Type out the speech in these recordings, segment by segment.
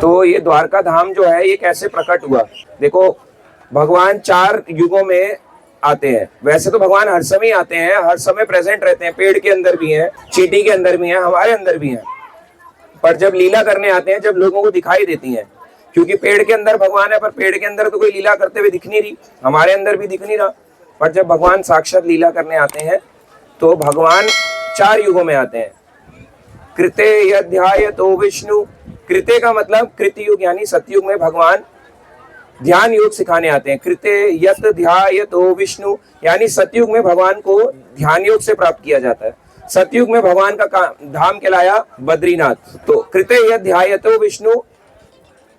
तो ये द्वारका धाम जो है ये कैसे प्रकट हुआ? देखो, भगवान 4 युगों में आते हैं। वैसे तो भगवान हर समय आते हैं, हर समय प्रेजेंट रहते हैं। पेड़ के अंदर भी हैं, चींटी के अंदर भी हैं, हमारे अंदर भी हैं। पर जब लीला करने आते हैं, जब लोगों को दिखाई देती हैं, क्योंकि पेड़ के अंदर भगवान है, पर पेड़ के अंदर तो कोई लीला करते हुए दिख नहीं रही, हमारे अंदर भी दिख नहीं रहा। पर जब भगवान साक्षात लीला करने आते हैं तो भगवान 4 युगों में आते हैं। कृते यध्यायतो विष्णु, कृते का मतलब कृतयुग यानी सतयुग में भगवान ध्यान योग सिखाने आते हैं। कृते यत ध्यायतो विष्णु यानी सतयुग में भगवान को ध्यान योग से प्राप्त किया जाता है। सतयुग में भगवान का धाम कहलाया बद्रीनाथ। तो कृते यत ध्यायतो विष्णु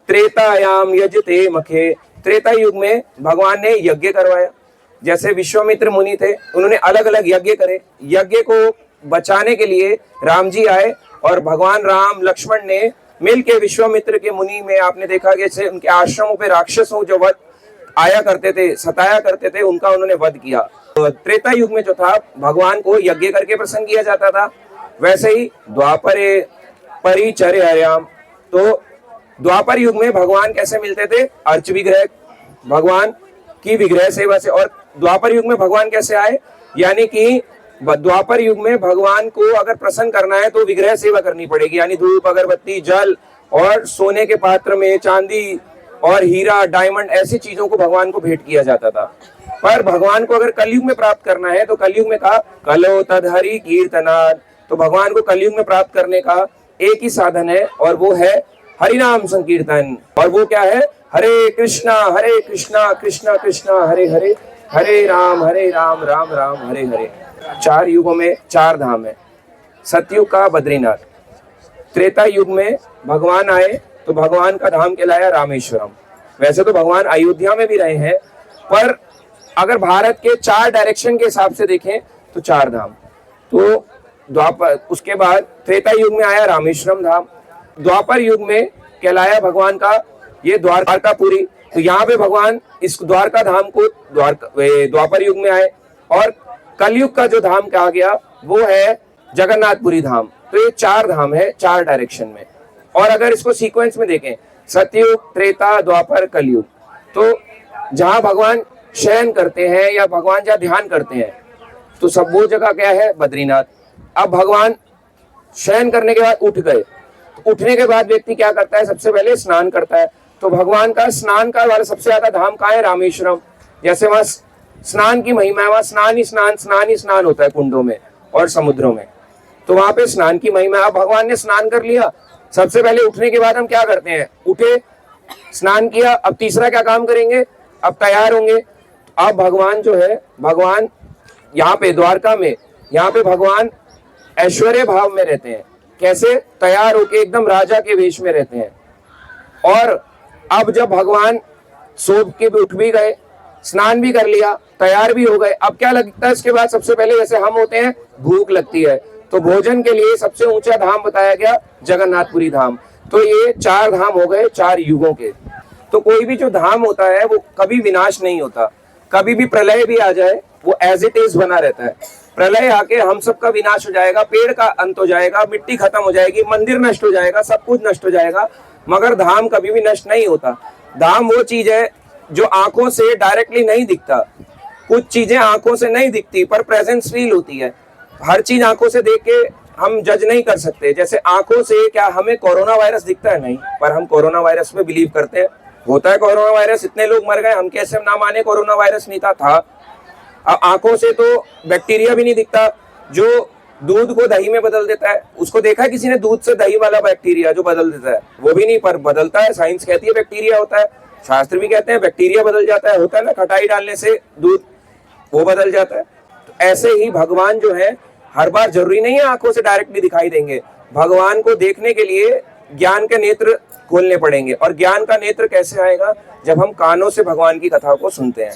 त्रेतायाम यजते मखे, त्रेता युग में भगवान ने यज्ञ करवाया। जैसे विश्वामित्र मुनि थे, उन्होंने अलग अलग यज्ञ करे। यज्ञ को बचाने के लिए राम जी आए और भगवान राम लक्ष्मण ने मिलके विश्वामित्र के मुनि में आपने देखा कि जैसे उनके आश्रमों पे राक्षसों जो वध आया करते थे, सताया करते थे, उनका उन्होंने वध किया। तो त्रेता युग में जो था भगवान को यज्ञ करके प्रसन्न किया जाता था। वैसे ही द्वापरे परिचर्यायाम, तो द्वापर युग में भगवान कैसे मिलते थे? अर्च विग्रह, भगवान की विग्रह सेवा से। और द्वापर युग में भगवान कैसे आए? यानी कि द्वापर युग में भगवान को अगर प्रसन्न करना है तो विग्रह सेवा करनी पड़ेगी, यानी धूप अगरबत्ती जल और सोने के पात्र में चांदी और हीरा डायमंड ऐसी चीजों को भगवान को भेंट किया जाता था। पर भगवान को अगर कलयुग में प्राप्त करना है तो कलयुग में कहा कलो तदहरि कीर्तनाद, तो भगवान को कलयुग में प्राप्त करने का एक ही साधन है और वो है हरिनाम संकीर्तन। और वो क्या है? हरे कृष्णा कृष्णा कृष्णा हरे हरे, हरे राम राम राम हरे हरे। 4 युगों में 4 धाम है। सतयुग का बद्रीनाथ, त्रेता युग में भगवान आए तो भगवान का धाम कहलाया रामेश्वरम। वैसे तो भगवान अयोध्या में भी रहे हैं, पर अगर भारत के 4 डायरेक्शन के हिसाब से देखें तो 4 धाम। तो द्वापर, उसके बाद त्रेता युग में आया रामेश्वरम धाम। द्वापर युग में कहलाया भगवान का ये द्वारकापुरी। तो यहाँ पे भगवान इस द्वारका धाम को द्वापर युग में आए। और कलयुग का जो धाम कहा गया वो है जगन्नाथपुरी धाम। तो ये 4 धाम है 4 डायरेक्शन में। और अगर इसको सीक्वेंस में देखें, सतयुग, त्रेता, द्वापर, कलयुग, तो जहां भगवान शयन करते हैं या भगवान जहाँ ध्यान करते हैं तो सब वो जगह क्या है? बद्रीनाथ। अब भगवान शयन करने के बाद उठ गए, तो उठने के बाद व्यक्ति क्या करता है? सबसे पहले स्नान करता है। तो भगवान का स्नान का वाला सबसे ज्यादा धाम कहाँ है? रामेश्वरम। जैसे वहां स्नान की महिमा है, वहां स्नान ही स्नान होता है कुंडों में और समुद्रों में। तो वहां पे स्नान की महिमा। अब भगवान ने स्नान कर लिया, सबसे पहले उठने के बाद हम क्या करते हैं? उठे, स्नान किया, अब तीसरा क्या काम करेंगे? अब तैयार होंगे। अब भगवान जो है, भगवान यहाँ पे द्वारका में, यहाँ पे भगवान ऐश्वर्य भाव में रहते हैं। कैसे? तैयार होके एकदम राजा के वेश में रहते हैं। और अब जब भगवान सो के उठ भी गए, स्नान भी कर लिया, तैयार भी हो गए, अब क्या लगता है इसके बाद? सबसे पहले जैसे हम होते हैं, भूख लगती है, तो भोजन के लिए सबसे ऊंचा धाम बताया गया जगन्नाथपुरी धाम। तो ये 4 धाम हो गए 4 युगों के। तो कोई भी जो धाम होता है वो कभी विनाश नहीं होता। कभी भी प्रलय भी आ जाए वो एज इट इज बना रहता है। प्रलय आके हम सबका विनाश हो जाएगा, पेड़ का अंत हो जाएगा, मिट्टी खत्म हो जाएगी, मंदिर नष्ट हो जाएगा, सब कुछ नष्ट हो जाएगा, मगर धाम कभी भी नष्ट नहीं होता। धाम वो चीज है जो आंखों से डायरेक्टली नहीं दिखता। कुछ चीजें आंखों से नहीं दिखती पर प्रेजेंस फील होती है। हर चीज आंखों से देख के हम जज नहीं कर सकते। जैसे आंखों से क्या हमें कोरोना वायरस दिखता है? नहीं, पर हम कोरोना वायरस में बिलीव करते हैं। होता है कोरोना वायरस, इतने लोग मर गए, हम कैसे ना माने कोरोना वायरस नहीं था। अब आंखों से तो बैक्टीरिया भी नहीं दिखता जो दूध को दही में बदल देता है। उसको देखा है किसी ने? दूध से दही वाला बैक्टीरिया जो बदल देता है, वो भी नहीं, पर बदलता है। साइंस कहती है बैक्टीरिया होता है, शास्त्र भी कहते हैं बैक्टीरिया बदल जाता है। होता है ना, खटाई डालने से दूध वो बदल जाता है। तो ऐसे ही भगवान जो है हर बार जरूरी नहीं है आंखों से डायरेक्टली दिखाई देंगे। भगवान को देखने के लिए ज्ञान के नेत्र खोलने पड़ेंगे। और ज्ञान का नेत्र कैसे आएगा? जब हम कानों से भगवान की कथा को सुनते हैं।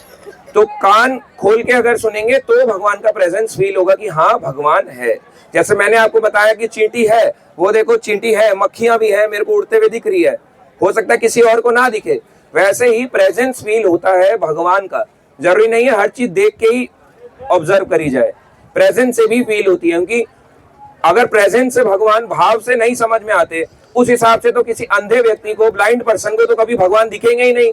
तो कान खोल के अगर सुनेंगे तो भगवान का प्रेजेंस फील होगा कि हाँ भगवान है। जैसे मैंने आपको बताया कि चींटी है, वो देखो चींटी है, मक्खियां भी है, मेरे को उड़ते हुए दिख रही है, हो सकता है किसी और को ना दिखे। वैसे ही प्रेजेंस फील होता है भगवान का। जरूरी नहीं है हर चीज देख के ही ऑब्जर्व करी जाए, प्रेजेंस से भी फील होती है। क्योंकि अगर प्रेजेंस से भगवान भाव से नहीं समझ में आते उस हिसाब से तो किसी अंधे व्यक्ति को, ब्लाइंड पर्सन को तो कभी भगवान दिखेंगे ही नहीं,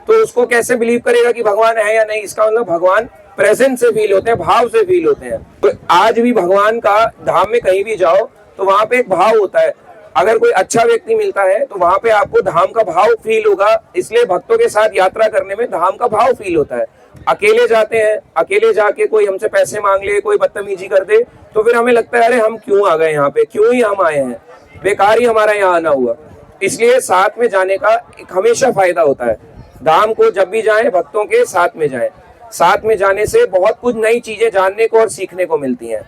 तो उसको कैसे बिलीव करेगा कि भगवान है या नहीं। इसका मतलब भगवान प्रेजेंस से फील होते हैं, भाव से फील होते हैं। तो आज भी भगवान का धाम में कहीं भी जाओ तो वहां पे एक भाव होता है। अगर कोई अच्छा व्यक्ति मिलता है तो वहां पे आपको धाम का भाव फील होगा। इसलिए भक्तों के साथ यात्रा करने में धाम का भाव फील होता है। अकेले जाते हैं, अकेले जाके कोई हमसे पैसे मांग ले, कोई बदतमीजी कर दे, तो फिर हमें लगता है अरे हम क्यों आ गए यहाँ पे, क्यों ही हम आए हैं, बेकार ही हमारा यहाँ आना हुआ। इसलिए साथ में जाने का एक हमेशा फायदा होता है। धाम को जब भी जाएं भक्तों के साथ में जाएं। साथ में जाने से बहुत कुछ नई चीजें जानने को और सीखने को मिलती हैं।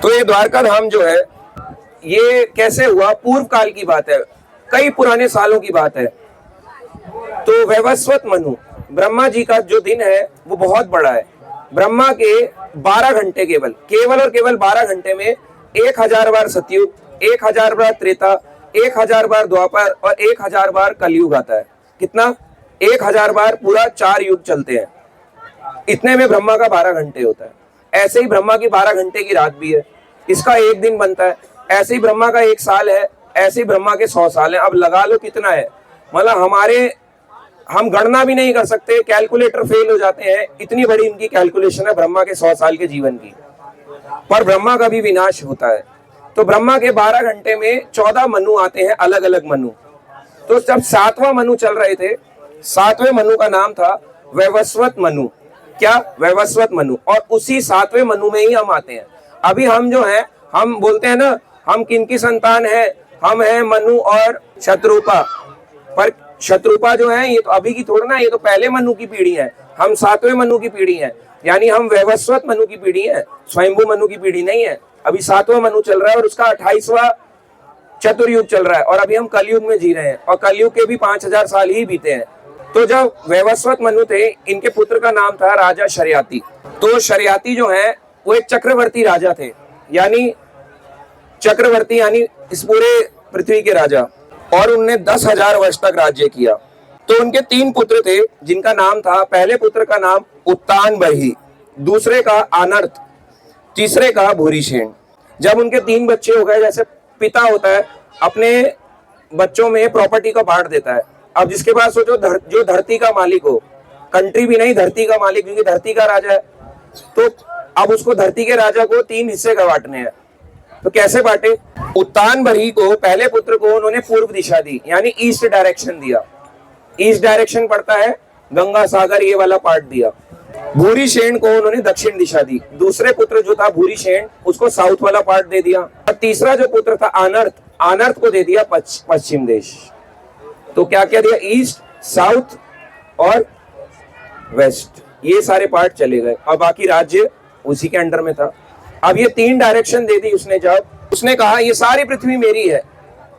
तो ये द्वारका धाम जो है ये कैसे हुआ, पूर्व काल की बात है, कई पुराने सालों की बात है। तो वैवस्वत मनु, ब्रह्मा जी का जो दिन है वो बहुत बड़ा है। ब्रह्मा के 12 घंटे केवल और केवल 12 घंटे में 1000 बार सतयुग, 1000 बार त्रेता, 1000 बार द्वापर और 1000 बार कलयुग आता है। कितना? 1000 बार पूरा 4 युग चलते हैं। इतने में ब्रह्मा का 12 घंटे होता है। ऐसे ही ब्रह्मा की 12 घंटे की रात भी है, इसका एक दिन बनता है। ऐसे ही ब्रह्मा का 1 साल है, ऐसे ही ब्रह्मा के 100 साल है। अब लगा लो कितना है, मतलब हम गणना भी नहीं कर सकते, कैलकुलेटर फेल हो जाते हैं, इतनी बड़ी इनकी कैलकुलेशन है ब्रह्मा के 100 साल के जीवन की। पर ब्रह्मा का भी विनाश होता है। तो ब्रह्मा के 12 घंटे में 14 मनु आते हैं, अलग अलग मनु। तो जब 7वां मनु चल रहे थे, 7वें मनु का नाम था वैवस्वत मनु। क्या? वैवस्वत मनु। और उसी 7वें मनु में ही हम आते हैं। अभी हम जो है, हम बोलते हैं ना हम किनकी संतान है, हम हैं मनु और शत्रुपा। पर शत्रुपा जो है ये तो अभी की थोड़ा ना, ये तो पहले मनु की पीढ़ी है। हम 7वें मनु की पीढ़ी है, यानी हम वैवस्वत मनु की पीढ़ी है, स्वयंभू मनु की पीढ़ी नहीं है। अभी 7वां मनु चल रहा है और उसका 28वां चतुर्युग चल रहा है और अभी हम कलयुग में जी रहे हैं और कलयुग के भी 5000 साल ही बीते हैं। तो जब वैवस्वत मनु थे, इनके पुत्र का नाम था राजा शर्याति। तो शर्याति जो है वो एक चक्रवर्ती राजा थे, यानी चक्रवर्ती यानी इस पूरे पृथ्वी के राजा, और उन्होंने 10,000 वर्ष तक राज्य किया। तो उनके 3 पुत्र थे जिनका नाम था, पहले पुत्र का नाम उत्तान बर्ही, दूसरे का आनर्त, तीसरे का भूरिसेन। जब उनके 3 बच्चे हो गए, जैसे पिता होता है अपने बच्चों में प्रॉपर्टी का बांट देता है। अब जिसके पास सोचो जो धरती का मालिक हो, कंट्री भी नहीं, धरती का मालिक, क्योंकि धरती का राजा है, तो अब उसको धरती के राजा को 3 हिस्से का बांटने हैं। तो कैसे बांटे? उत्तान बर्ही को, पहले पुत्र को उन्होंने पूर्व दिशा दी, यानी ईस्ट डायरेक्शन दिया। ईस्ट डायरेक्शन पड़ता है गंगा सागर, ये वाला पार्ट दिया। भूरिसेन को उन्होंने दक्षिण दिशा दी। दूसरे पुत्र जो था भूरिसेन, उसको साउथ वाला पार्ट दे दिया। और तीसरा जो पुत्र था आनर्त, आनर्त को दे दिया पश्चिम देश। तो क्या क्या दिया? ईस्ट, साउथ और वेस्ट, ये सारे पार्ट चले गए और बाकी राज्य उसी के अंडर में था। अब ये 3 डायरेक्शन दे दी उसने। जब उसने कहा ये सारी पृथ्वी मेरी है,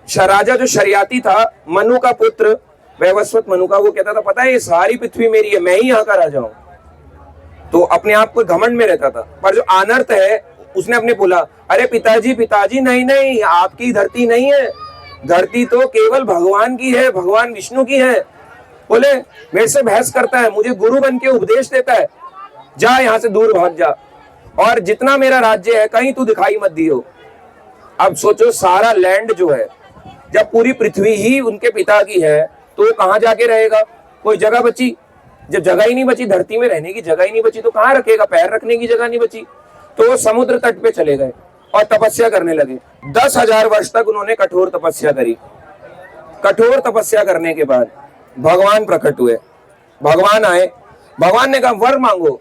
राजा जो शर्याति था, मनु का पुत्र, वैवस्वत मनु का, वो कहता था पता है ये सारी पृथ्वी मेरी है, मैं ही यहाँ का राजा हूँ। तो अपने आप को घमंड में रहता था। पर जो आनर्त है उसने अपने बोला, अरे पिताजी पिताजी, नहीं नहीं, आपकी धरती नहीं है, धरती तो केवल भगवान की है, भगवान विष्णु की है। बोले मेरे से बहस करता है, मुझे गुरु बन के उपदेश देता है, जा यहाँ से दूर भाग जा, और जितना मेरा राज्य है कहीं तू दिखाई मत दियो। अब सोचो सारा लैंड जो है, जब पूरी पृथ्वी ही उनके पिता की है तो कहाँ जाके रहेगा? कोई जगह बची? जब जगह ही नहीं बची, धरती में रहने की जगह ही नहीं बची, तो कहाँ रखेगा? पैर रखने की जगह नहीं बची। तो वो समुद्र तट पे चले गए और तपस्या करने लगे। 10,000 वर्ष तक उन्होंने कठोर तपस्या करी। कठोर तपस्या करने के बाद भगवान प्रकट हुए। भगवान आए, भगवान ने कहा वर मांगो।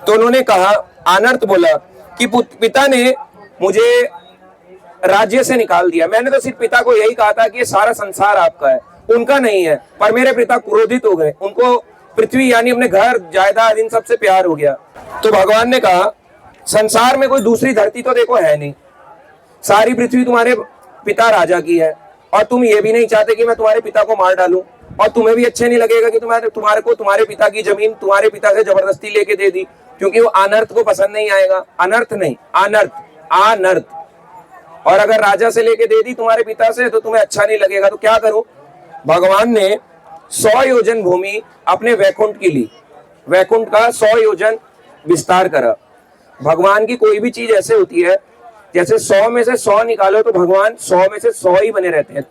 तो उन्होंने कहा, आनर्त बोला कि पिता ने मुझे राज्य से निकाल दिया, मैंने तो सिर्फ पिता को यही कहा था कि ये सारा संसार आपका है, उनका नहीं है। पर मेरे पिता क्रोधित हो गए, उनको पृथ्वी यानी अपने घर जायदाद इन सबसे प्यार हो गया। तो भगवान ने कहा संसार में कोई दूसरी धरती तो देखो है नहीं, सारी पृथ्वी तुम्हारे पिता राजा की है, और तुम ये भी नहीं चाहते कि मैं तुम्हारे पिता को मार डालूं, और तुम्हें भी अच्छे नहीं लगेगा कि तुम्हारे को तुम्हारे पिता की जमीन तुम्हारे पिता से जबरदस्ती लेके दे दी, क्योंकि वो अनर्थ को पसंद नहीं आएगा। अनर्थ नहीं, अनर्थ, अनर्थ। और अगर राजा से लेके दे दी तुम्हारे पिता से तो तुम्हें अच्छा नहीं लगेगा। तो क्या करूं? भगवान ने 100 योजन भूमि अपने वैकुंठ की ली, वैकुंठ का 100 योजन विस्तार करा। भगवान की कोई भी चीज ऐसे होती है जैसे 100 में से 100 निकालो तो भगवान 100 में से 100 ही बने रहते हैं।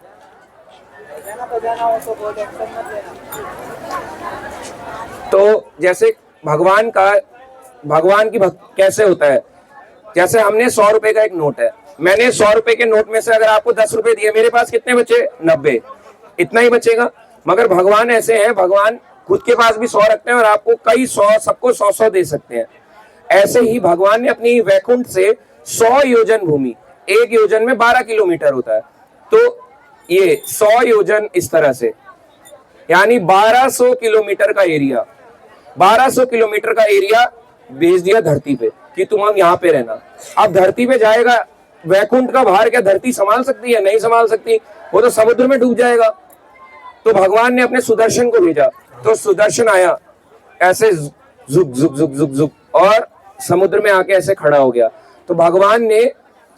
तो जैसे भगवान की भक्त कैसे होता है, जैसे हमने 100 रुपए का एक नोट है, मैंने 100 रुपए के नोट में से अगर आपको 10 रुपए दिए, मेरे पास कितने बचे? 90, इतना ही बचेगा। मगर भगवान ऐसे हैं, भगवान खुद के पास भी 100 रखते हैं और आपको कई 100, सबको 100 दे सकते हैं। ऐसे ही भगवान ने अपनी वैकुंठ से 100 योजन भूमि, एक योजन में 12 किलोमीटर होता है, तो ये 100 योजन इस तरह से, यानी 1200 किलोमीटर का एरिया, 1200 किलोमीटर का एरिया भेज दिया धरती पे कि तुम अब यहाँ पे रहना। अब धरती पे जाएगा, वैकुंठ का भार क्या धरती संभाल सकती है? नहीं संभाल सकती, वो तो समुद्र में डूब जाएगा। तो भगवान ने अपने सुदर्शन को भेजा, तो सुदर्शन आया ऐसे जुक जुक जुक जुक जुक और समुद्र में आके ऐसे खड़ा हो गया। तो भगवान ने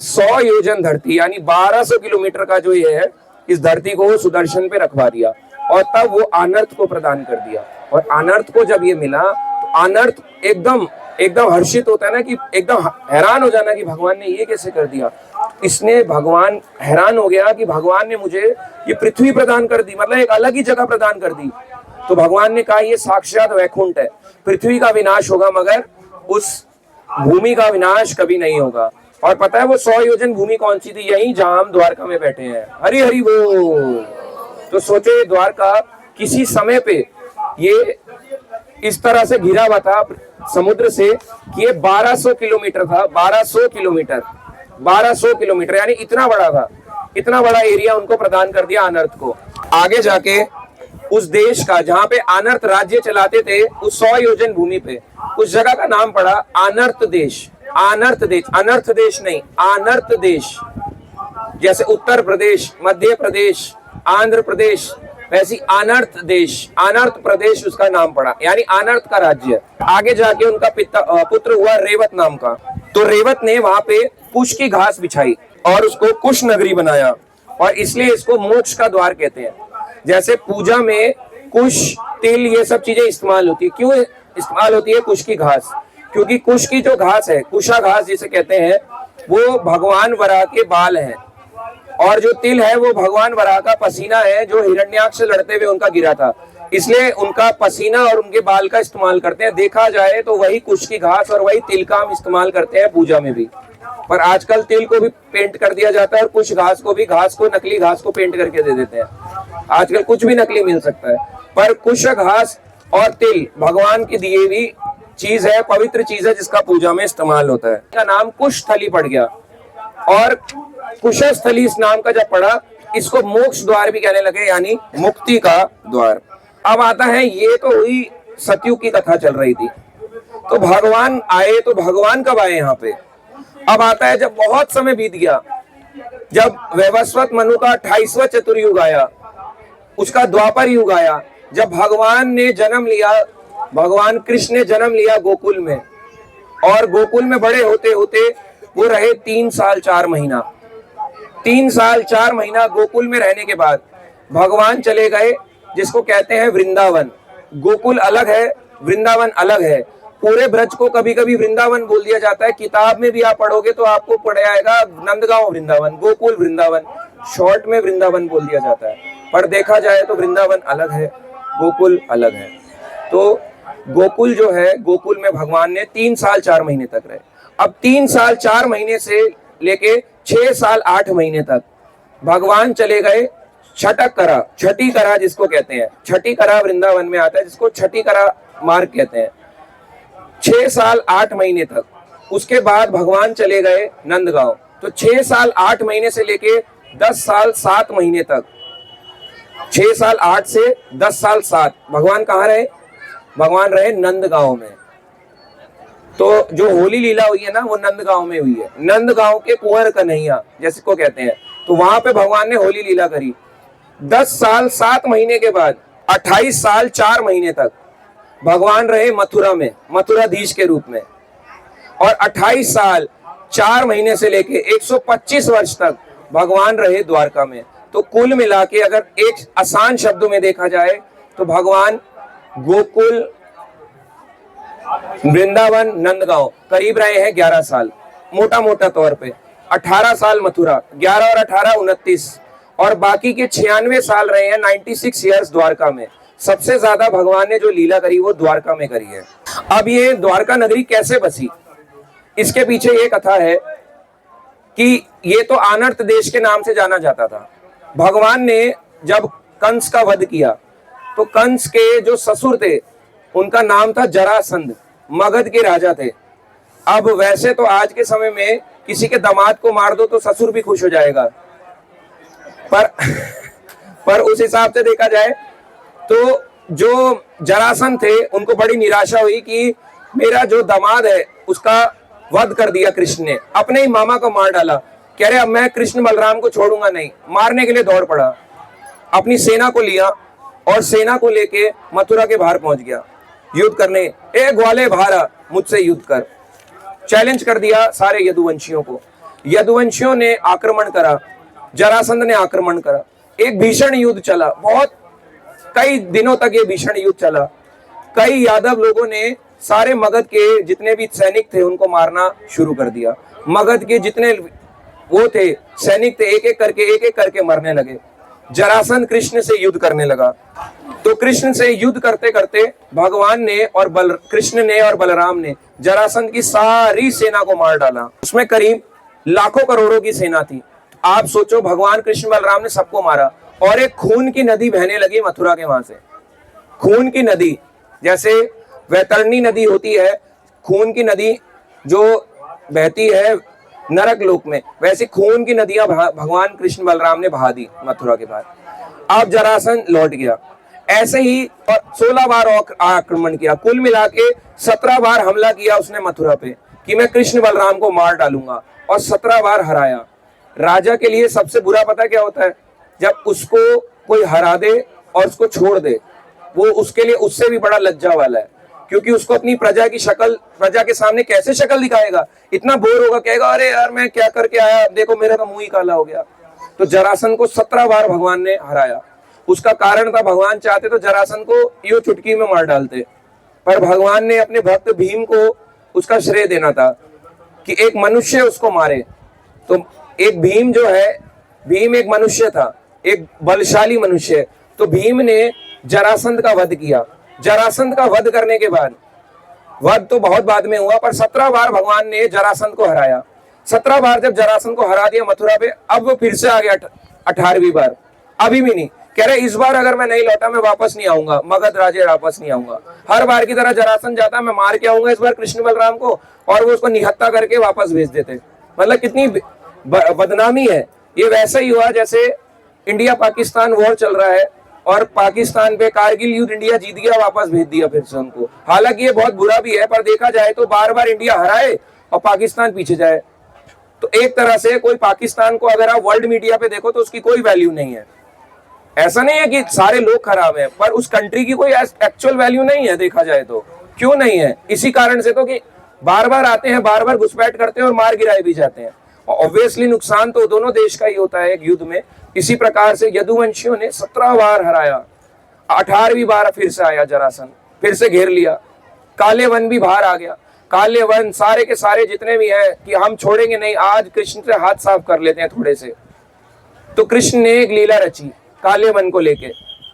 100 योजन धरती यानी 1200 किलोमीटर का जो ये है, इस धरती को सुदर्शन पे रखवा दिया और तब वो अनर्थ को प्रदान कर दिया। और अनर्थ को जब ये मिला तो अनर्थ एकदम हर्षित होता है ना, कि एकदम हैरान हो जाना कि भगवान ने ये कैसे कर दिया। इसने भगवान हैरान हो गया कि भगवान ने मुझे ये पृथ्वी प्रदान कर दी, मतलब एक अलग ही जगह प्रदान कर दी। तो भगवान ने कहा ये साक्षात वैकुंठ है, पृथ्वी का विनाश होगा मगर उस भूमि का विनाश कभी नहीं होगा। और पता है वो 100 योजन भूमि कौन सी थी? यही जहां हम द्वारका में बैठे हैं। हरि हरि बोल। तो सोचो ये द्वारका किसी समय पे ये इस तरह से घिरा हुआ था समुद्र से कि ये 1200 किलोमीटर था, 1200 किलोमीटर यानी इतना बड़ा था, इतना बड़ा एरिया उनको प्रदान कर दिया अनर्थ को। आगे जाके उस देश का जहां पे अनर्थ राज्य चलाते थे, उस 100 योजन भूमि पे उस जगह का नाम पड़ा अनर्थ देश। अनर्थ देश, अनर्थ देश नहीं, अनर्थ देश। जैसे उत्तर प्रदेश, मध्य प्रदेश, आंध्र प्रदेश, वैसी अनर्थ देश, अनर्थ प्रदेश उसका नाम पड़ा, यानी अनर्थ का राज्य। आगे जाके उनका पुत्र हुआ रेवत नाम का। तो रेवत ने वहां पे कुश की घास बिछाई और उसको कुश नगरी बनाया, और इसलिए इसको मोक्ष का द्वार कहते हैं। जैसे पूजा में कुश, तिल, ये सब चीजें इस्तेमाल होती है। क्यों इस्तेमाल होती है कुश की घास? क्योंकि कुश की जो घास है, कुशा घास जिसे कहते हैं, वो भगवान वराह के बाल हैं, और जो तिल है वो भगवान वराह का पसीना है जो हिरण्याक्ष से लड़ते हुए उनका गिरा था। इसलिए उनका पसीना और उनके बाल का इस्तेमाल करते हैं। देखा जाए तो वही कुश की घास और वही तिल का हम इस्तेमाल करते हैं पूजा में भी। पर आजकल तिल को भी पेंट कर दिया जाता है और कुछ घास को भी, नकली घास को पेंट करके दे देते हैं। आजकल कुछ भी नकली मिल सकता है, पर कुश घास और तिल भगवान की दी हुई चीज है, पवित्र चीज है, जिसका पूजा में इस्तेमाल होता है। इसका नाम कुशस्थली पड़ गया, और कुशस्थली इस नाम का जब पड़ा, इसको मोक्ष द्वार भी कहने लगे, यानी मुक्ति का द्वार। अब आता है, ये तो हुई सतयुग की कथा चल रही थी, तो भगवान आए। तो भगवान कब आए यहाँ पे? अब आता है जब बहुत समय बीत गया, जब वैवस्वत मनु का 28वां चतुर्युग आया, उसका द्वापर युग आया, जब भगवान ने जन्म लिया, भगवान कृष्ण ने जन्म लिया गोकुल में, और गोकुल में बड़े होते होते वो रहे 3 साल 4 महीना। 3 साल 4 महीना गोकुल में रहने के बाद भगवान चले गए, जिसको कहते हैं वृंदावन। गोकुल अलग है, वृंदावन अलग है। पूरे ब्रज को कभी कभी वृंदावन बोल दिया जाता है। किताब में भी आप पढ़ोगे तो आपको पढ़ आएगा नंदगांव वृंदावन, गोकुल वृंदावन, शॉर्ट में वृंदावन बोल दिया जाता है। पर देखा जाए तो वृंदावन अलग है, गोकुल अलग है। तो गोकुल जो है, गोकुल में भगवान ने 3 साल 4 महीने तक रहे। अब 3 साल 4 महीने से लेके 6 साल 8 महीने तक भगवान चले गए छटक करा, छठी करा जिसको कहते हैं, छठी करा वृंदावन में आता है, जिसको छठी करा मार्ग कहते हैं। 6 साल 8 महीने तक, उसके बाद भगवान चले गए नंदगांव। तो 6 साल 8 महीने से लेके 10 साल 7 महीने तक, 6 साल 8 से 10 साल 7 भगवान कहाँ रहे? भगवान रहे नंदगांव में। तो जो होली लीला हुई है ना, वो नंदगांव में हुई है। नंदगांव के कुंवर कन्हैया जैसे को कहते हैं, तो वहां पे भगवान ने होली लीला करी। 10 साल 7 महीने के बाद 28 साल 4 महीने तक भगवान रहे मथुरा में, मथुराधीश के रूप में, और 28 साल 4 महीने से लेके 125 वर्ष तक भगवान रहे द्वारका में। तो कुल मिला के अगर एक आसान शब्दों में देखा जाए तो भगवान गोकुल, वृंदावन, नंदगांव करीब रहे हैं 11 साल, मोटा मोटा तौर पे। 18 साल मथुरा, 11 और 18 29, और बाकी के 96 साल रहे हैं 96 ईयर्स द्वारका में। सबसे ज्यादा भगवान ने जो लीला करी वो द्वारका में करी है। अब ये द्वारका नगरी कैसे बसी, इसके पीछे ये कथा है कि ये तो आनर्त देश के नाम से जाना जाता था। भगवान ने जब कंस का वध किया तो कंस के जो ससुर थे उनका नाम था जरासंध, मगध के राजा थे। अब वैसे तो आज के समय में किसी के दामाद को मार दो तो ससुर भी खुश हो जाएगा, पर उस हिसाब से देखा जाए तो जो जरासंध थे उनको बड़ी निराशा हुई कि मेरा जो दामाद है उसका वध कर दिया कृष्ण ने, अपने ही मामा को मार डाला। कह रहे अब मैं कृष्ण बलराम को छोड़ूंगा नहीं, मारने के लिए दौड़ पड़ा, अपनी सेना को लिया और सेना को लेके मथुरा के बाहर पहुंच गया युद्ध करने। ए ग्वाले भारा, मुझसे युद्ध कर, चैलेंज कर दिया सारे यदुवंशियों को। यदुवंशियों ने आक्रमण करा, जरासंध ने आक्रमण करा, एक भीषण युद्ध चला, बहुत कई दिनों तक ये भीषण युद्ध चला। कई यादव लोगों ने सारे मगध के जितने भी सैनिक थे उनको मारना शुरू कर दिया। मगध के जितने वो थे सैनिक थे एक एक करके मरने लगे। जरासंध कृष्ण से युद्ध करने लगा, तो कृष्ण से युद्ध करते करते भगवान ने और कृष्ण ने और बलराम ने जरासंध की सारी सेना को मार डाला। उसमें करीब लाखों करोड़ों की सेना थी। आप सोचो, भगवान कृष्ण बलराम ने सबको मारा और एक खून की नदी बहने लगी मथुरा के वहां से। खून की नदी, जैसे वैतरणी नदी होती है, खून की नदी जो बहती है नरक लोक में, वैसे खून की नदियां भगवान कृष्ण बलराम ने बहा दी मथुरा के बाद। अब जरासंध लौट गया। ऐसे ही 16 बार आक्रमण किया, कुल मिला के 17 बार हमला किया उसने मथुरा पे कि मैं कृष्ण बलराम को मार डालूंगा, और 17 बार हराया। राजा के लिए सबसे बुरा पता क्या होता है, जब उसको कोई हरा दे और उसको छोड़ दे, वो उसके लिए उससे भी बड़ा लज्जा वाला है, क्योंकि उसको अपनी प्रजा की शक्ल, प्रजा के सामने कैसे शक्ल दिखाएगा, इतना बोर होगा, कहेगा अरे यार मैं क्या करके आया, देखो मेरा तो मुंह ही काला हो गया। तो जरासंध को 17 बार भगवान ने हराया। उसका कारण था, भगवान चाहते तो जरासंध को यूं चुटकी में मार डालते, पर भगवान ने अपने भक्त भीम को उसका श्रेय देना था कि एक मनुष्य उसको मारे। तो एक भीम जो है, भीम एक मनुष्य था, एक बलशाली मनुष्य, तो भीम ने जरासंध का वध किया। जरासंध का वध करने के बाद, वध तो बहुत बाद में हुआ, पर 17 बार भगवान ने जरासंध को हराया। 17 बार जब जरासंध को हरा दिया मथुरा पे, अब वो फिर से आ गया 18वीं बार। अभी भी नहीं, कह रहे इस बार अगर मैं नहीं लौटा मैं वापस नहीं आऊंगा, मगध राज्य वापस नहीं आऊंगा। हर बार की तरह जरासंध जाता, मैं मार के आऊंगा इस बार कृष्ण बलराम को, और वो उसको निहत्था करके वापस भेज देते। मतलब कितनी बदनामी है। ये वैसा ही हुआ जैसे इंडिया पाकिस्तान वॉर चल रहा है और पाकिस्तान पे कारगिल युद्ध इंडिया जीत गया, वापस भेज दिया फिर से उनको। हालांकि ये बहुत बुरा भी है, पर देखा जाए तो बार बार इंडिया हराए और पाकिस्तान पीछे जाए, तो एक तरह से कोई पाकिस्तान को अगर आप वर्ल्ड मीडिया पे देखो तो उसकी कोई वैल्यू नहीं है। ऐसा नहीं है कि सारे लोग खराब हैं, पर उस कंट्री की कोई एक्चुअल वैल्यू नहीं है देखा जाए तो। क्यों नहीं है? इसी कारण से तो कि बार बार आते हैं, बार बार घुसपैठ करते हैं और मार गिराए भी जाते हैं। ऑब्वियसली नुकसान तो दोनों देश का ही होता है एक युद्ध में। इसी प्रकार से यदुवंशियों ने 17 बार हराया, 18वीं बार फिर से आया जरासंध, फिर से घेर लिया। काले वन भी बाहर आ गया। काले वन सारे के सारे जितने भी हैं कि हम छोड़ेंगे नहीं, आज कृष्ण से हाथ साफ कर लेते हैं थोड़े से। तो कृष्ण ने एक लीला रची काले वन को लेके।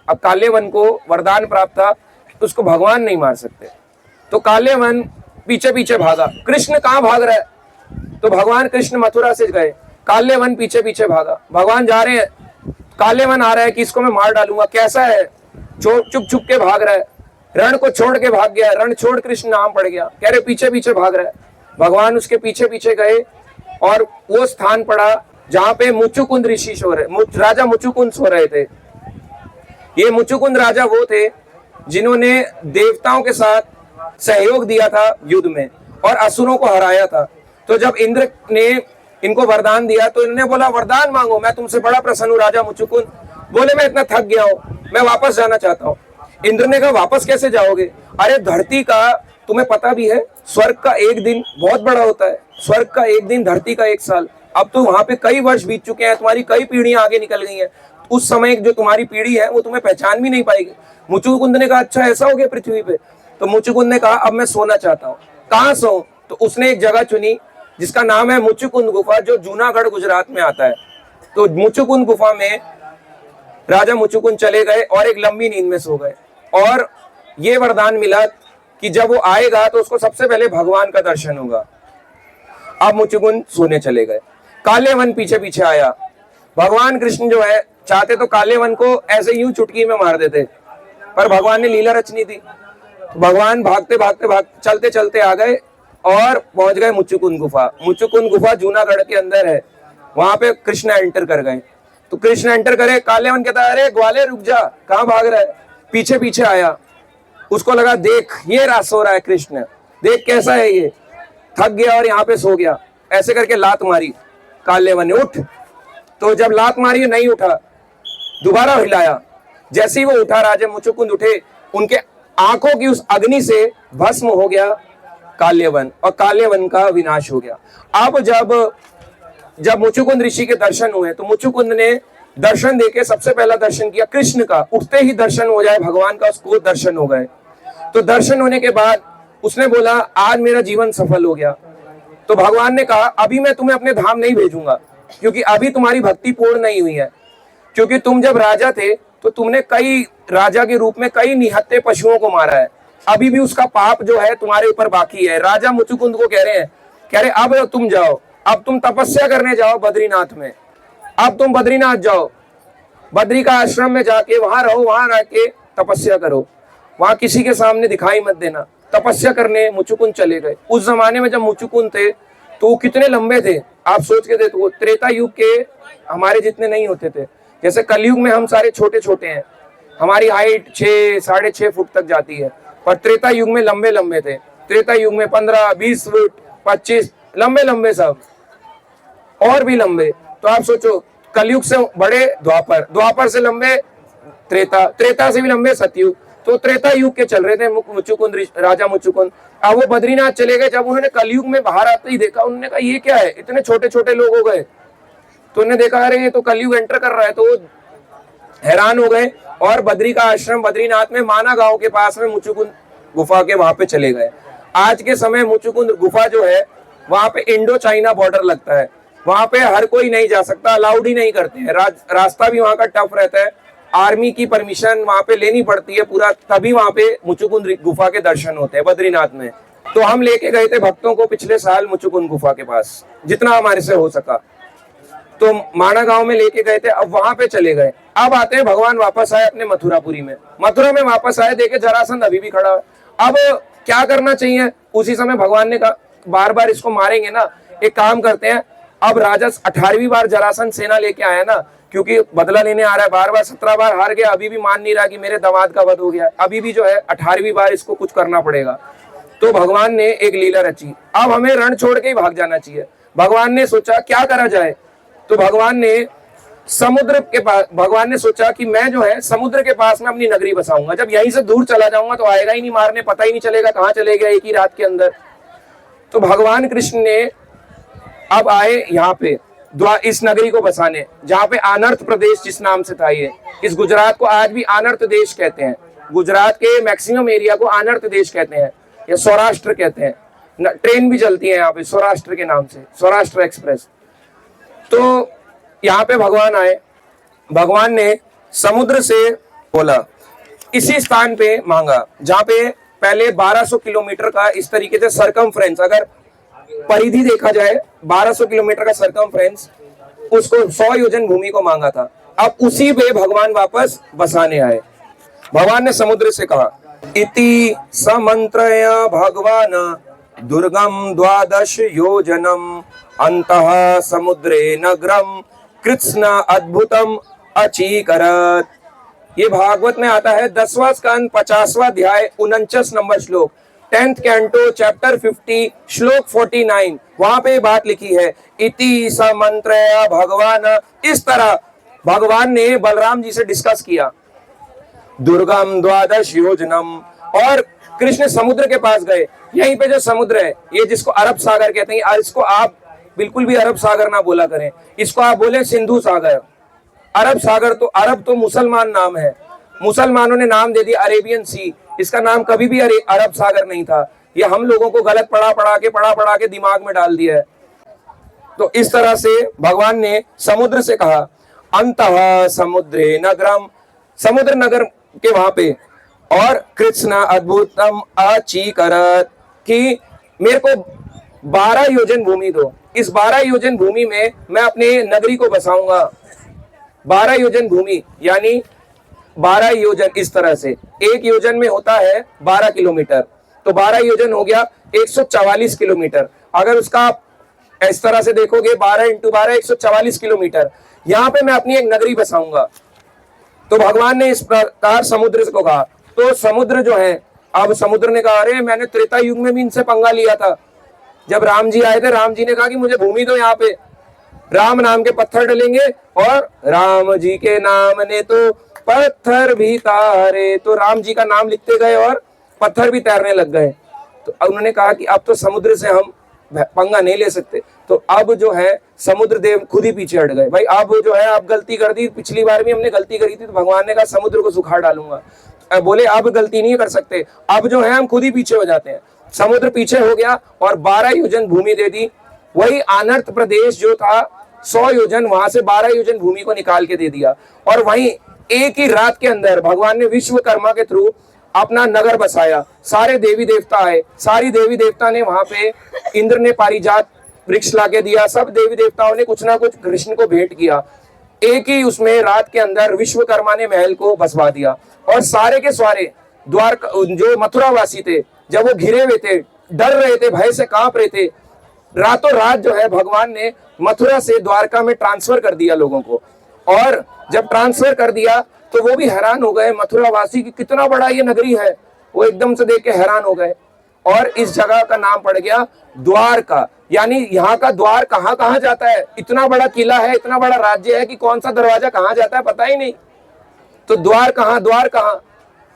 अब काले वन को वरदान प्राप्त था, उसको भगवान नहीं मार सकते, तो काले वन पीछे पीछे भागा। कृष्ण कहाँ भाग रहा है? तो भगवान कृष्ण मथुरा से गए, काले वन पीछे पीछे भागा। भगवान जा रहे हैं, काले वन आ रहा है कि इसको मैं मार डालूंगा, कैसा है, चुप चुप के भाग रहा है, रण को छोड़ के भाग गया, रण छोड़ कृष्ण नाम पड़ गया, कह रहे पीछे पीछे भाग रहा है। भगवान उसके पीछे पीछे गए और वो स्थान पड़ा जहां पे मुचुकुंद ऋषि सो रहे, राजा मुचुकुंद सो रहे थे। ये मुचुकुंद राजा वो थे जिन्होंने देवताओं के साथ सहयोग दिया था युद्ध में और असुरों को हराया था। तो जब इंद्र ने इनको वरदान दिया तो इन्होंने बोला वरदान मांगो, मैं तुमसे बड़ा प्रसन्न हूँ राजा मुचुकुंद। बोले मैं इतना थक गया हूँ, मैं वापस जाना चाहता हूँ। इंद्र ने कहा वापस कैसे जाओगे? अरे धरती का तुम्हें पता भी है, स्वर्ग का एक दिन बहुत बड़ा होता है, स्वर्ग का एक दिन धरती का एक साल। अब तो वहां पे कई वर्ष बीत चुके हैं, तुम्हारी कई पीढ़ियां आगे निकल गई हैं, उस समय जो तुम्हारी पीढ़ी है वो तुम्हें पहचान भी नहीं पाएगी। मुचुकुंद ने कहा अच्छा ऐसा हो गया पृथ्वी पे? तो मुचुकुंद ने कहा अब मैं सोना चाहता हूँ। कहाँ सो? तो उसने एक जगह चुनी जिसका नाम है मुचुकुंद गुफा, जो जूनागढ़ गुजरात में आता है। तो मुचुकुंद गुफा में राजा मुचुकुंद चले गए और एक लंबी नींद में सो गए, और ये वरदान मिला कि जब वो आएगा तो उसको सबसे पहले भगवान का दर्शन होगा। अब मुचुकुंद सोने चले गए, काले वन पीछे पीछे आया। भगवान कृष्ण जो है चाहते तो काले वन को ऐसे यूं चुटकी में मार देते, पर भगवान ने लीला रचनी थी। भगवान भागते भागते चलते चलते आ गए और पहुंच गए मुचुकुंद गुफा। मुचुकुंद गुफा जूनागढ़ के अंदर है, वहां पे कृष्ण एंटर कर गए। तो कृष्ण एंटर करे, काले वन कहता है अरे ग्वाले रुक जा, कहां भाग रहा है। पीछे पीछे आया, उसको लगा देख ये रास हो रहा है कृष्ण, देख कैसा है ये, थक गया और यहाँ पे सो गया। ऐसे करके लात मारी, काले वन ने उठ। तो जब लात मारी नहीं उठा, दोबारा हिलाया, जैसे ही वो उठा राजा मुचुकुंद उठे, उनके आंखों की उस अग्नि से भस्म हो गया काले वन, और काले वन का विनाश हो गया। अब जब मुचुकुंद ऋषि के दर्शन हुए तो मुचुकुंद ने दर्शन देके सबसे पहला दर्शन किया कृष्ण का, उठते ही दर्शन हो जाए भगवान का, उसको दर्शन हो गए। तो दर्शन होने के बाद उसने बोला आज मेरा जीवन सफल हो गया। तो भगवान ने कहा अभी मैं तुम्हें अपने धाम नहीं भेजूंगा, क्योंकि अभी तुम्हारी भक्ति पूर्ण नहीं हुई है, क्योंकि तुम जब राजा थे तो तुमने कई राजा के रूप में कई निहत्थे पशुओं को मारा है, अभी भी उसका पाप जो है तुम्हारे ऊपर बाकी है। राजा मुचुकुंद को कह रहे अब तुम जाओ, अब तुम तपस्या करने जाओ बद्रीनाथ में, अब तुम बद्रीनाथ जाओ, बद्री का आश्रम में जाके वहां रहो, वहां रह के तपस्या करो, वहां किसी के सामने दिखाई मत देना। तपस्या करने मुचुकुंद चले गए। उस जमाने में जब मुचुकुंद थे तो वो कितने लंबे थे आप सोच के देखो, त्रेता युग के हमारे जितने नहीं होते थे। जैसे कलयुग में हम सारे छोटे छोटे हैं, हमारी हाइट 6 साढ़े 6 फुट तक जाती है, पर त्रेता युग में लंबे लंबे थे। त्रेता युग में 15-20 फुट 25 लंबे लंबे, सब और भी लंबे। तो आप सोचो कलयुग से बड़े द्वापर, द्वापर से लंबे त्रेता, त्रेता से भी लंबे सतयुग। तो त्रेता युग के चल रहे थे मुचुकुंद, राजा मुचुकुंद। अब वो बद्रीनाथ चले गए। जब उन्होंने कलयुग में बाहर आते ही देखा, उन्होंने कहा ये क्या है, इतने छोटे छोटे लोग हो गए। तो उन्होंने देखा अरे ये तो कलयुग एंटर कर रहा है, तो हैरान हो गए और बद्री का आश्रम बद्रीनाथ में माना गांव के पास में मुचुकुंद गुफा के वहां पे चले गए। आज के समय मुचुकुंद गुफा जो है वहां पे इंडो चाइना बॉर्डर लगता है, वहां पे हर कोई नहीं जा सकता, अलाउड ही नहीं करते हैं। रास्ता भी वहां का टफ रहता है, आर्मी की परमिशन वहां पे लेनी पड़ती है पूरा, तभी वहां पे मुचुकुंद गुफा के दर्शन होते हैं बद्रीनाथ में। तो हम लेके गए थे भक्तों को पिछले साल मुचुकुंद गुफा के पास, जितना हमारे से हो सका। तो माना गांव में लेके गए थे, अब वहां पे चले गए। अब आते हैं भगवान वापस आए अपने मथुरापुरी में। मथुरा में वापस आए, देखे जरासंध अभी भी खड़ा है। अब क्या करना चाहिए, उसी समय भगवान ने कहा बार बार इसको मारेंगे ना, एक काम करते हैं, अब राजा 18वीं बार जरासंध सेना लेके आया ना, क्योंकि बदला लेने आ रहा है, बार बार 17 बार हार गया, अभी भी मान नहीं रहा कि मेरे दामाद का वध हो गया, अभी भी जो है 18वीं बार इसको कुछ करना पड़ेगा। तो भगवान ने एक लीला रची, अब हमें रण छोड़ के ही भाग जाना चाहिए। भगवान ने सोचा क्या करा जाए, तो भगवान ने समुद्र के पास, भगवान ने सोचा कि मैं जो है समुद्र के पास में अपनी नगरी बसाऊंगा। जब यहीं से दूर चला जाऊंगा तो आएगा ही नहीं मारने, पता ही नहीं चलेगा कहाँ चले गया एक ही रात के अंदर। तो भगवान कृष्ण ने अब आए यहाँ पे इस नगरी को बसाने, जहाँ पे आनर्त प्रदेश जिस नाम से था ये, इस गुजरात को आज भी आनर्त देश कहते हैं। गुजरात के मैक्सिमम एरिया को आनर्त देश कहते हैं या सौराष्ट्र कहते हैं। ट्रेन भी चलती है यहाँ पे सौराष्ट्र के नाम से, सौराष्ट्र एक्सप्रेस। तो यहाँ पे भगवान आए, भगवान ने समुद्र से बोला, इसी स्थान पे मांगा जहाँ पे पहले 1200 किलोमीटर का इस तरीके से सरकमफ्रेंस, अगर परिधि देखा जाए 1200 किलोमीटर का सरकमफ्रेंस, उसको 100 योजन भूमि को मांगा था। अब उसी पे भगवान वापस बसाने आए। भगवान ने समुद्र से कहा, इति समंत्रय भगवान दुर्गम 12 योजनम अंतः समुद्रे नगरम कृत्स्न अद्भुतम अचीकरत। ये भागवत में आता है 10वां स्कंद 50वां अध्याय 49 नंबर श्लोक, 10th कैंटो चैप्टर 50 श्लोक 49, वहां पे बात लिखी है, इति समंत्रय भगवान। इस तरह भगवान ने बलराम जी से डिस्कस किया, दुर्गम 12 योजनम, और कृष्ण समुद्र के पास गए। यहीं पे जो समुद्र है ये जिसको अरब सागर कहते हैं, इसको आप बिल्कुल भी अरब सागर ना बोला करें, इसको आप बोले सिंधु सागर। अरब सागर तो, अरब तो मुसलमान नाम है, मुसलमानों ने नाम दे दिया अरेबियन सी, इसका नाम कभी भी अरब सागर नहीं था। ये हम लोगों को गलत पढ़ा पढ़ा के दिमाग में डाल दिया है। तो इस तरह से भगवान ने समुद्र से कहा, अंतः समुद्रे नगरम, समुद्र नगर के वहां पे, और कृष्ण अद्भुतम अचीकरत, कि मेरे को 12 योजन भूमि दो, इस 12 योजन भूमि में मैं अपने नगरी को बसाऊंगा। 12 योजन भूमि यानी 12 योजन, इस तरह से एक योजन में होता है 12 किलोमीटर, तो 12 योजन हो गया 144 किलोमीटर। अगर उसका आप इस तरह से देखोगे 12 इंटू 12 144 किलोमीटर, यहां पे मैं अपनी एक नगरी बसाऊंगा। तो भगवान ने इस प्रकार समुद्र को कहा। तो समुद्र जो है, अब समुद्र ने कहा, अरे मैंने त्रेता युग में भी इनसे पंगा लिया था, जब राम जी आए थे, राम जी ने कहा कि मुझे भूमि दो, यहाँ पे राम नाम के पत्थर डलेंगे, और राम जी के नाम ने तो पत्थर भी तारे, तो राम जी का नाम लिखते गए और पत्थर भी तैरने लग गए। तो उन्होंने कहा कि अब तो समुद्र से हम पंगा नहीं ले सकते। तो अब जो है समुद्र देव खुद ही पीछे हट गए, भाई अब जो है आप गलती कर दी, पिछली बार भी हमने गलती करी थी, तो भगवान ने कहा समुद्र को सुखा डालूंगा। बोले अब गलती नहीं कर सकते, अब जो है हम खुद ही पीछे हो जाते हैं। समुद्र पीछे हो गया और 12 योजन भूमि दे दी। वही आनर्त प्रदेश जो था 100 योजन, वहां से 12 योजन भूमि को निकाल के दे दिया। और वहीं एक ही रात के अंदर भगवान ने विश्वकर्मा के थ्रू अपना नगर बसाया। सारे देवी देवता आए, सारी देवी देवता ने वहां पे, इंद्र ने पारिजात वृक्ष लाके दिया, सब देवी देवताओं ने कुछ ना कुछ कृष्ण को भेंट किया। एक ही उसमें रात के अंदर विश्वकर्मा ने महल को बसवा दिया। और सारे के सारे द्वारका जो मथुरावासी थे, जब वो घिरे हुए थे, डर रहे थे, भय से कांप रहे थे, रातों रात जो है भगवान ने मथुरा से द्वारका में ट्रांसफर कर दिया लोगों को। और जब ट्रांसफर कर दिया तो वो भी हैरान हो गए, मथुरावासी की कितना बड़ा ये नगरी है, वो एकदम से देख के हैरान हो गए। और इस जगह का नाम पड़ गया द्वारका, यानी यहाँ का द्वार कहाँ कहाँ जाता है, इतना बड़ा किला है, इतना बड़ा राज्य है कि कौन सा दरवाजा कहाँ जाता है पता ही नहीं। तो द्वार कहाँ,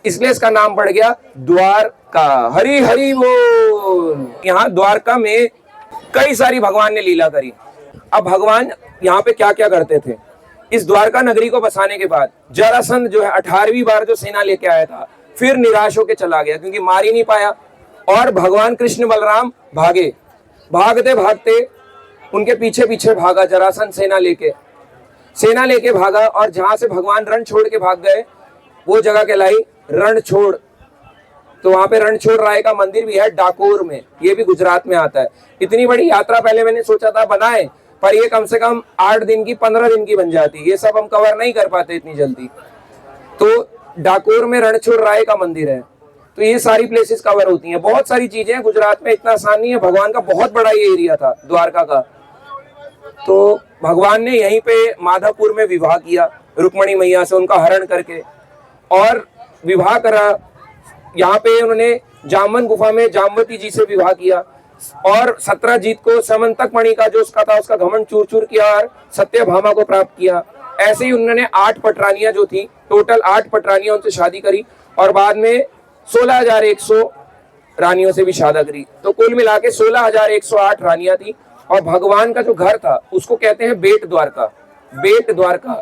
इसलिए इसका नाम पड़ गया द्वारका। हरि हरि बोल। यहाँ द्वारका में कई सारी भगवान ने लीला करी। अब भगवान यहाँ पे क्या क्या करते थे, इस द्वारका नगरी को बसाने के बाद जरासंध जो है 18वीं बार जो सेना लेके आया था, फिर निराश होकर चला गया क्योंकि मार ही नहीं पाया। और भगवान कृष्ण बलराम भागे, भागते भागते उनके पीछे पीछे भागा जरासंध सेना लेके भागा। और जहां से भगवान रण छोड़ के भाग गए वो जगह कहलाई रणछोड़। तो वहां पे रणछोड़ राय का मंदिर भी है डाकोर में, ये भी गुजरात में आता है। इतनी बड़ी यात्रा पहले मैंने सोचा था बनाए, पर ये कम से कम 8 दिन की 15 दिन की बन जाती, ये सब हम कवर नहीं कर पाते इतनी जल्दी। तो डाकोर में रणछोड़ राय का मंदिर है, तो ये सारी प्लेसेस कवर होती हैं। बहुत सारी चीजें हैं गुजरात में, इतना आसान नहीं है। भगवान का बहुत बड़ा ये एरिया था द्वारका का। तो भगवान ने यहीं पे माधवपुर में विवाह किया रुक्मणी मैया से, उनका हरण करके, और विवाह करा। यहाँ पे उन्होंने जामवन गुफा में जामवती जी से विवाह किया, और सत्रजीत को समंतक मणि का जो उसका था उसका घमंड चूर चूर किया और सत्यभामा को प्राप्त किया। ऐसे ही उन्होंने 8 पटरानियां जो थी, टोटल 8 पटरानियां उनसे शादी करी, और बाद में 16,100 रानियों से भी शादी करी। तो कुल मिला के 16,108 रानियां थी। और भगवान का जो घर था उसको कहते हैं बेट द्वारका।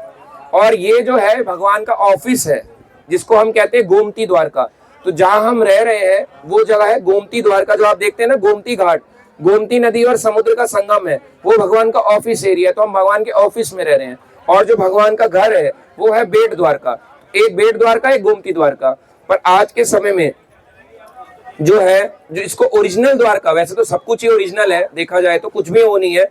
और ये जो है भगवान का ऑफिस है जिसको हम कहते हैं गोमती द्वारका। तो जहां हम रह रहे हैं वो जगह है गोमती द्वारका, जो आप देखते हैं ना गोमती घाट, गोमती नदी और समुद्र का संगम है, वो भगवान का ऑफिस एरिया है। तो हम भगवान के ऑफिस में रह रहे हैं। और जो भगवान का घर है वो है बेट द्वारका, एक बेट द्वारका एक गोमती द्वारका। पर आज के समय में जो है, जो इसको ओरिजिनल द्वारका, वैसे तो सब कुछ ही ओरिजिनल है देखा जाए तो, कुछ भी वो नहीं है,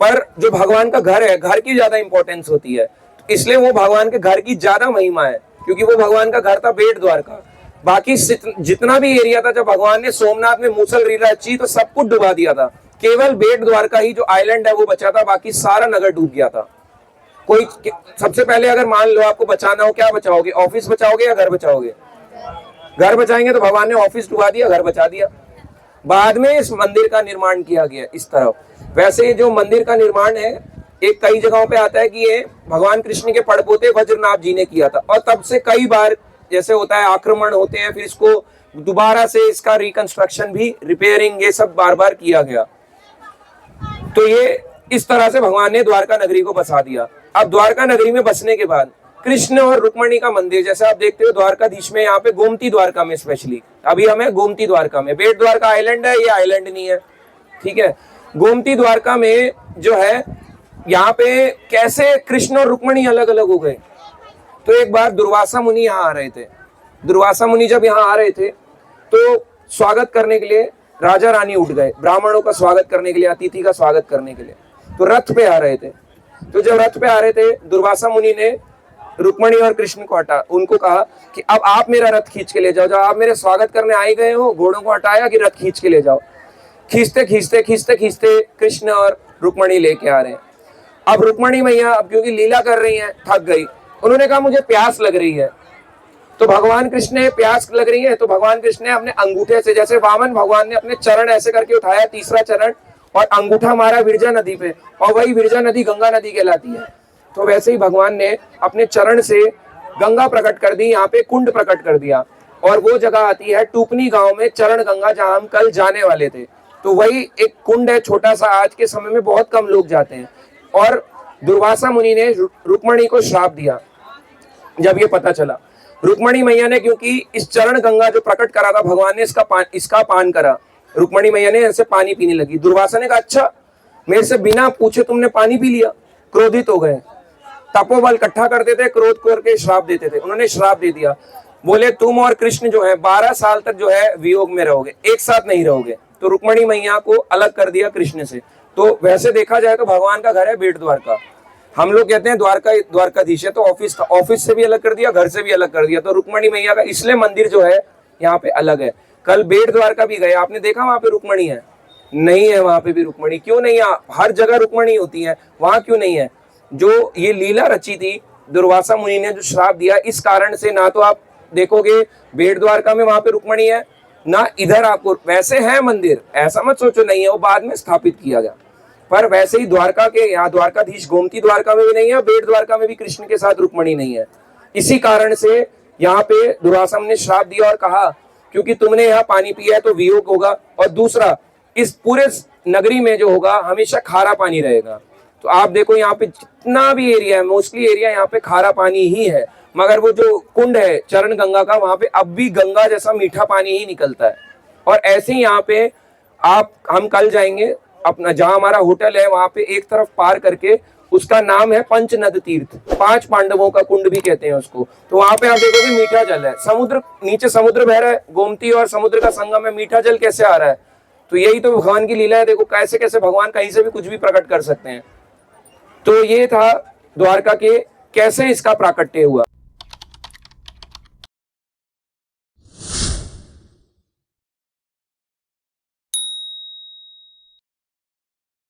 पर जो भगवान का घर है, घर की ज्यादा इंपॉर्टेंस होती है, इसलिए वो भगवान के घर की ज्यादा महिमा है, क्योंकि वो भगवान का घर था बेट द्वारका। बाकी जितना भी एरिया था, जब भगवान ने सोमनाथ में मूसल लीला रची तो सब कुछ डुबा दिया था, केवल बेट द्वारका ही जो आइलैंड है वो बचा था, बाकी सारा नगर डूब गया था। कोई सबसे पहले अगर मान लो आपको बचाना हो, क्या बचाओगे, ऑफिस बचाओगे या घर बचाओगे? घर बचाएंगे, तो भगवान ने ऑफिस डुबा दिया, घर बचा दिया। बाद में इस मंदिर का निर्माण किया गया इस तरह। वैसे जो मंदिर का निर्माण है एक कई जगहों पे आता है कि ये भगवान कृष्ण के पड़पोते वज्रनाभ जी ने किया था, और तब से कई बार जैसे होता है आक्रमण होते हैं, फिर इसको दोबारा से इसका रिकंस्ट्रक्शन भी, रिपेयरिंग, ये सब बार बार किया गया। तो ये इस तरह से भगवान ने द्वारका नगरी को बसा दिया। अब द्वारका नगरी में बसने के बाद कृष्ण और रुक्मणी का मंदिर, जैसे आप देखते हो द्वारकाधीश में, यहाँ पे गोमती द्वारका में स्पेशली, अभी हमें गोमती द्वारका में, बेट द्वारका आइलैंड है, ये आइलैंड नहीं है, ठीक है। गोमती द्वारका में जो है यहाँ पे कैसे कृष्ण और रुक्मणी अलग अलग हो गए। तो एक बार दुर्वासा मुनि यहाँ आ रहे थे। दुर्वासा मुनि जब यहाँ आ रहे थे तो स्वागत करने के लिए राजा रानी उठ गए, ब्राह्मणों का स्वागत करने के लिए, अतिथि का स्वागत करने के लिए। तो रथ पे आ रहे थे। तो जब रथ पे आ रहे थे, दुर्वासा मुनि ने रुक्मणी और कृष्ण को उनको कहा कि अब आप मेरा रथ खींच के ले जाओ। जब आप मेरे स्वागत करने आए गए हो, घोड़ों को हटाया कि रथ खींच के ले जाओ। खींचते खींचते खींचते खींचते कृष्ण और रुक्मणी लेके आ रहे हैं। अब रुक्मणी मैया अब क्योंकि लीला कर रही हैं, थक गई। उन्होंने कहा मुझे प्यास लग रही है। तो भगवान कृष्ण ने प्यास लग रही है तो भगवान कृष्ण ने अपने अंगूठे से, जैसे वामन भगवान ने अपने चरण ऐसे करके उठाया, तीसरा चरण, और अंगूठा मारा विरजा नदी पे, और वही विरजा नदी गंगा नदी कहलाती है। तो वैसे ही भगवान ने अपने चरण से गंगा प्रकट कर दी, यहाँ पे कुंड प्रकट कर दिया। और वो जगह आती है टूपनी गांव में, चरण गंगा, जहां हम कल जाने वाले थे। तो वही एक कुंड है छोटा सा, आज के समय में बहुत कम लोग जाते हैं। और दुर्वासा मुनि ने रुक्मणी को श्राप दिया। जब ये पता चला, रुक्मणी मैया ने, क्योंकि इस चरण गंगा जो प्रकट करा था भगवान ने, इसका पान करा। रुक्मणी मैया ने ऐसे पानी पीने लगी। दुर्वासा ने कहा अच्छा, मेरे से बिना पूछे तुमने पानी पी लिया। क्रोधित हो गए, तपोबल इकट्ठा करते थे, क्रोध करके श्राप देते थे। उन्होंने श्राप दे दिया, बोले तुम और कृष्ण जो है 12 साल तक जो है वियोग में रहोगे, एक साथ नहीं रहोगे। तो रुक्मणी मैया को अलग कर दिया कृष्ण से। तो वैसे देखा जाए तो भगवान का घर है बेट द्वारका। हम लोग कहते हैं द्वारका द्वारकाधीश है, तो ऑफिस था, ऑफिस से भी अलग कर दिया, घर से भी अलग कर दिया। तो रुक्मणी मैया का इसलिए मंदिर जो है यहाँ पे अलग है। कल बेट द्वारका भी गए, आपने देखा वहां पे रुक्मणी है? नहीं है वहां पे भी रुक्मणी। क्यों नहीं है? हर जगह रुक्मणी होती है, वहां क्यों नहीं है? जो ये लीला रची थी दुर्वासा मुनि ने, जो श्राप दिया, इस कारण से ना तो आप देखोगे बेट द्वारका में वहां पे रुक्मणी है, ना इधर आपको। वैसे है मंदिर, ऐसा मत सोचो नहीं है, वो बाद में स्थापित किया गया। पर वैसे ही द्वारका के यहाँ द्वारकाधीश गोमती द्वारका में भी नहीं है, बेट द्वारका में भी कृष्ण के साथ रुक्मणी नहीं है। इसी कारण से यहाँ पे दुर्वासा ने श्राप दिया और कहा क्योंकि तुमने यहाँ पानी पिया है तो वियोग होगा, और दूसरा इस पूरे नगरी में जो होगा हमेशा खारा पानी रहेगा। तो आप देखो यहाँ पे जितना भी एरिया है, मोस्टली एरिया यहाँ पे खारा पानी ही है, मगर वो जो कुंड है चरण गंगा का, वहां पे अब भी गंगा जैसा मीठा पानी ही निकलता है। और ऐसे ही यहाँ पे हम कल जाएंगे अपना, जहां हमारा होटल है वहां पे एक तरफ पार करके, उसका नाम है पंचनद तीर्थ, 5 पांडवों का कुंड भी कहते हैं उसको। तो वहां पे आप देखोगे मीठा जल है, समुद्र नीचे समुद्र बह रहा है, गोमती और समुद्र का संगम है, मीठा जल कैसे आ रहा है? तो यही तो भगवान की लीला है। देखो कैसे कैसे भगवान कहीं से भी कुछ भी प्रकट कर सकते हैं। तो ये था द्वारका के कैसे इसका प्राकट्य हुआ।